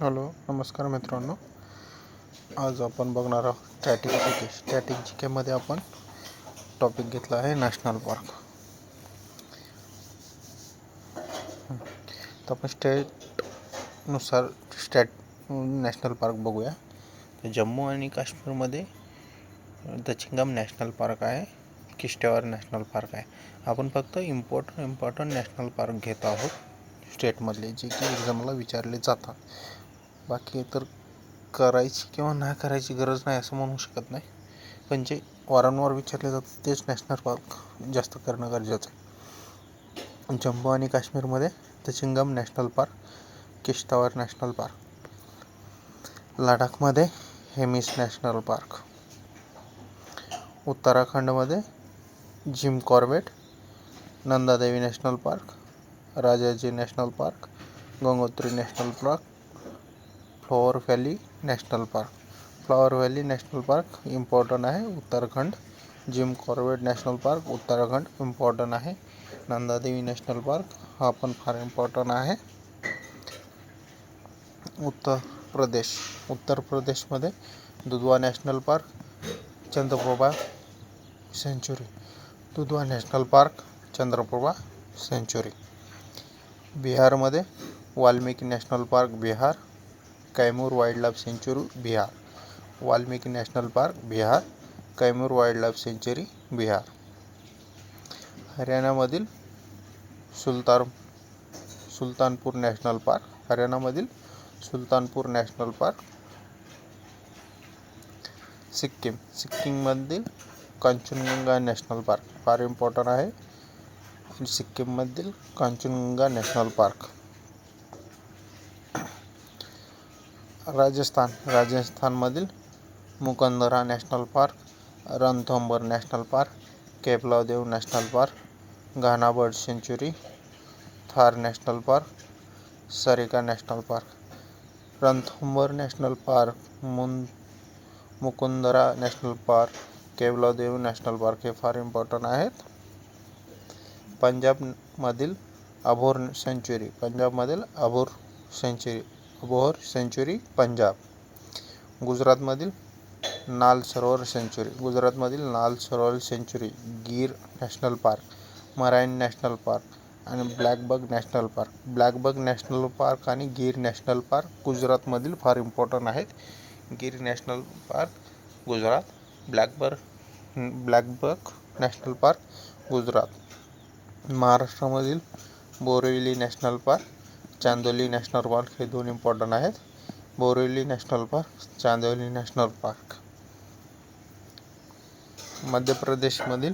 Hello, नमस्कार मित्रांनो. आज आपण बघणार आहोत स्टॅटिक जी केमध्ये आपण टॉपिक घेतला आहे नॅशनल पार्क. तर आपण स्टेटनुसार नॅशनल पार्क बघूया. जम्मू आणि काश्मीरमध्ये दचिंगम नॅशनल पार्क आहे, किश्तवाड़ नॅशनल पार्क आहे. आपण फक्त इम्पॉर्टंट नॅशनल पार्क घेत आहोत स्टेटमधले, जे की एक्झामला विचारले जातात. बाकी तर करायची किंवा नाही करायची गरज नाही असं म्हणू शकत नाही, पण जे वारंवार विचारले जातात तेच नॅशनल पार्क जास्त करणं गरजेचं आहे. जम्मू आणि काश्मीरमध्ये Dachigam national park, Kishtwar national park. लडाखमध्ये हेमिस नॅशनल पार्क. उत्तराखंडमध्ये Jim Corbett, Nanda Devi national park, Rajaji national park, Gangotri national park, flower valley national park. Flower valley national park important आहे, Uttarakhand. Jim Corbett national park, Uttarakhand important आहे. नंदा देवी नॅशनल पार्क हा पण फार इम्पॉर्टंट आहे. उत्तर प्रदेशमध्ये Dudhwa national park, Chandraprabha sanctuary. Dudhwa national park, Chandraprabha sanctuary. बिहारमध्ये Valmiki national park, Bihar. Kaimur wildlife sanctuary, Bihar. Valmiki national park, Bihar. Kaimur wildlife sanctuary, Bihar. हरियाणामधील Sultanpur national park, हरियाणामधील सुलतानपूर नॅशनल पार्क. सिक्कीममधील कांचनजंगा नॅशनल पार्क फार इम्पॉर्टंट आहे. सिक्कीममधील कांचनजंगा नॅशनल पार्क. राजस्थानमधील Mukundra national park, Ranthambore national park, Keoladeo national park, Ghana bird sanctuary, Thar national park, Sariska national park. Ranthambore national park, Mukundra national park, Keoladeo national park हे फार important आहेत. पंजाबमधील अबोहर सेंचुरी, पंजाब. गुजरातमधील Nal Sarovar sanctuary. Gir national park, marine national park आणि blackbuck national park. Blackbuck national park आणि Gir national park गुजरातमधील फार important आहेत. Gir national park, Gujarat. Blackbuck national park, Gujarat. महाराष्ट्रामधील Borivali national park, Chandoli national park हे दोन इम्पॉर्टंट आहेत. Borivali national park, Chandoli national park. Madhya प्रदेशमधील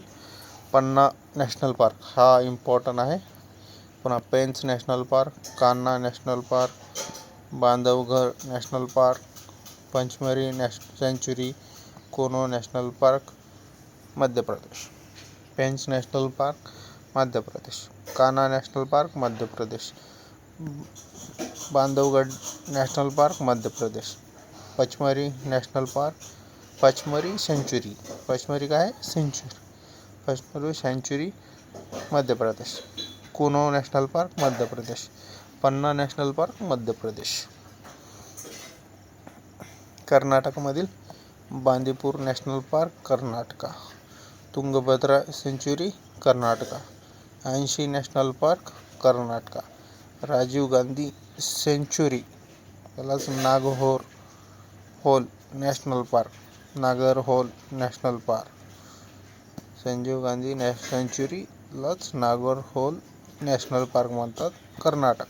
पन्ना नॅशनल पार्क हा इम्पॉर्टंट आहे. पुन्हा Pench national park, Kanha national park, Bandhavgarh national park, Pachmarhi century, कोनो नॅशनल पार्क, मध्य प्रदेश. पेंच नॅशनल पार्क, मध्य प्रदेश. कान्हा नॅशनल पार्क, मध्य प्रदेश. बांधवगड नॅशनल पार्क, मध्य प्रदेश. पचमरी national park, पचमरी century, Madhya Pradesh. Kuno national park, Madhya प्रदेश. पन्ना national park, Madhya Pradesh. कर्नाटकमधील Bandipur national park, Karnataka. Tungabhadra sanctuary, Karnataka. Anshi national park, Karnataka. Rajiv Gandhi sanctuary, त्यालाच Nagarhole national park, Nagarhole national park. Sanjeev Gandhi सेंचुरीलाच Nagarhole national park म्हणतात, कर्नाटक.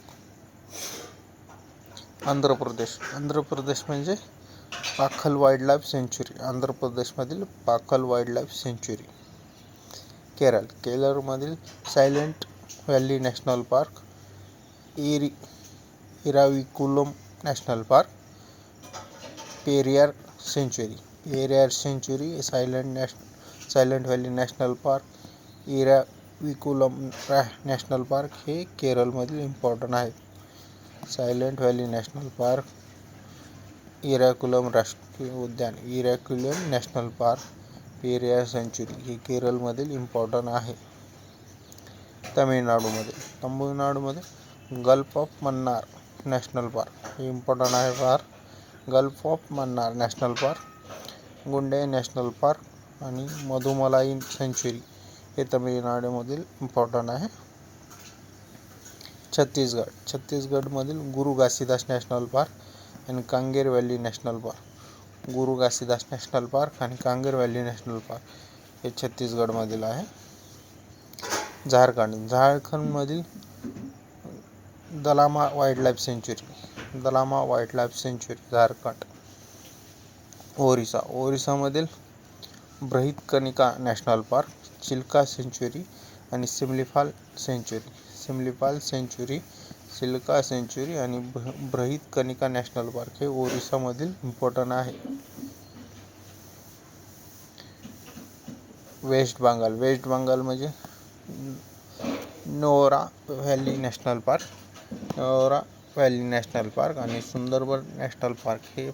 आंध्र प्रदेश म्हणजे Pakhal wildlife sanctuary, Andhra प्रदेशमधील Pakhal wildlife sanctuary. केरळमधील silent valley national park, Eravikulam national park. Periyar sanctuary, silent valley national park, Eravikulam national park हे केरळमधील important आहेत. Silent valley national park, Eravikulam राष्ट्रीय उद्यान, Eravikulam national park, Periyar sanctuary हे केरळमधील इम्पॉर्टंट आहे. तामिळनाडूमध्ये gulf of Mannar national park हे इम्पॉर्टंट आहे फार. Gulf of Mannar national park, Guindy national park आणि मधुमलाई सेंच्युरी हे तमिळनाडूमधील इम्पॉर्टंट आहे. छत्तीसगडमधील गुरु घासीदास नॅशनल पार्क आणि कांगेर व्हॅली नॅशनल पार्क. गुरु घासीदास नॅशनल पार्क आणि कांगेर व्हॅली नॅशनल पार्क हे छत्तीसगडमधील आहे. झारखंडमधील दलामा वाईल्डलाईफ सेंच्युरी झारखंड. ओरिसामधील Bhitarkanika national park, Chilka sanctuary आणि सिमलीपाल सेंच्युरी आणि बृहतकनिका नॅशनल पार्क हे ओरिसामधील इम्पॉर्टंट आहे. वेस्ट बंगाल म्हणजे नोरा व्हॅली नॅशनल पार्क आणि सुंदरबन नॅशनल पार्क हे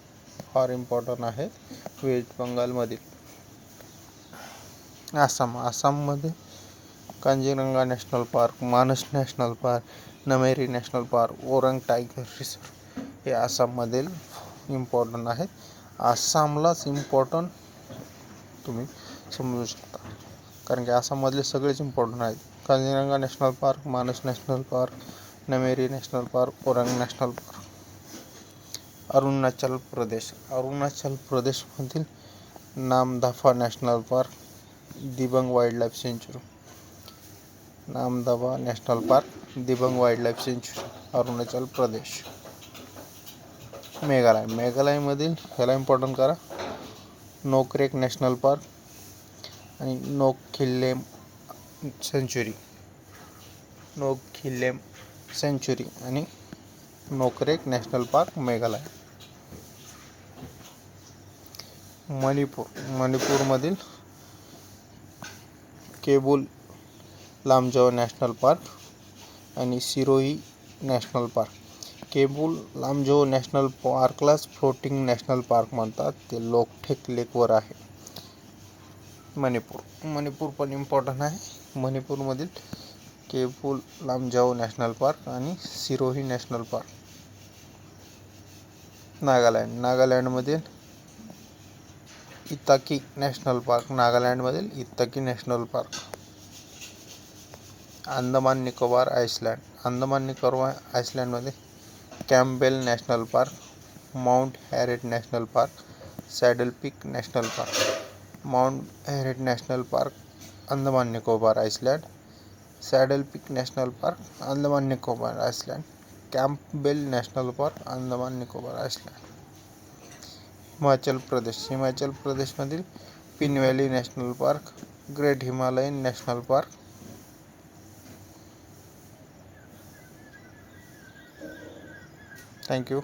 फार इम्पॉर्टंट आहे वेस्ट बंगालमधील. आसाममध्ये Kaziranga national park, Manas national park, Nameri national park, Orang tiger reserve हे आसाममधील इम्पॉर्टंट आहेत. आसामलाच इम्पॉर्टंट तुम्ही समजू शकता, कारण की आसाममधले सगळेच इम्पॉर्टंट आहेत. Kaziranga national park, Manas national park, Nameri national park, Orang national park. Arunachal प्रदेशमधील Namdapha national park, Dibang wildlife sanctuary. Namdapha national park, Dibang wildlife sanctuary, Arunachal Pradesh. मेघालयमधील ह्याला इम्पॉर्टंट करा, नोकरेक नॅशनल पार्क आणि नोकखिल्लेम सेंच्युरी आणि नोकरेक नॅशनल पार्क मेघालय. मणिपूरमधील केबुल लामजाओ नॅशनल पार्क आणि Sirohi national park. Keibul Lamjao national पार्कलाच फ्लोटिंग नॅशनल पार्क म्हणतात, ते लोकटेक लेकवर आहे. मणिपूर पण इम्पॉर्टंट आहे. मणिपूरमधील केबुल लामजाओ नॅशनल पार्क आणि सिरोही नॅशनल पार्क. नागालँडमधील Intanki national park, national park. Andaman Nicobar आयसलँडमध्ये Campbell national park, mount Harriet national park, saddle peak national park. Mount Harriet national park, Andaman Nicobar island. Saddle peak national park, Andaman Nicobar island. Campbell national park, Andaman Nicobar island. Himachal प्रदेशमधील pin valley national park, great Himalayan national park. Thank you.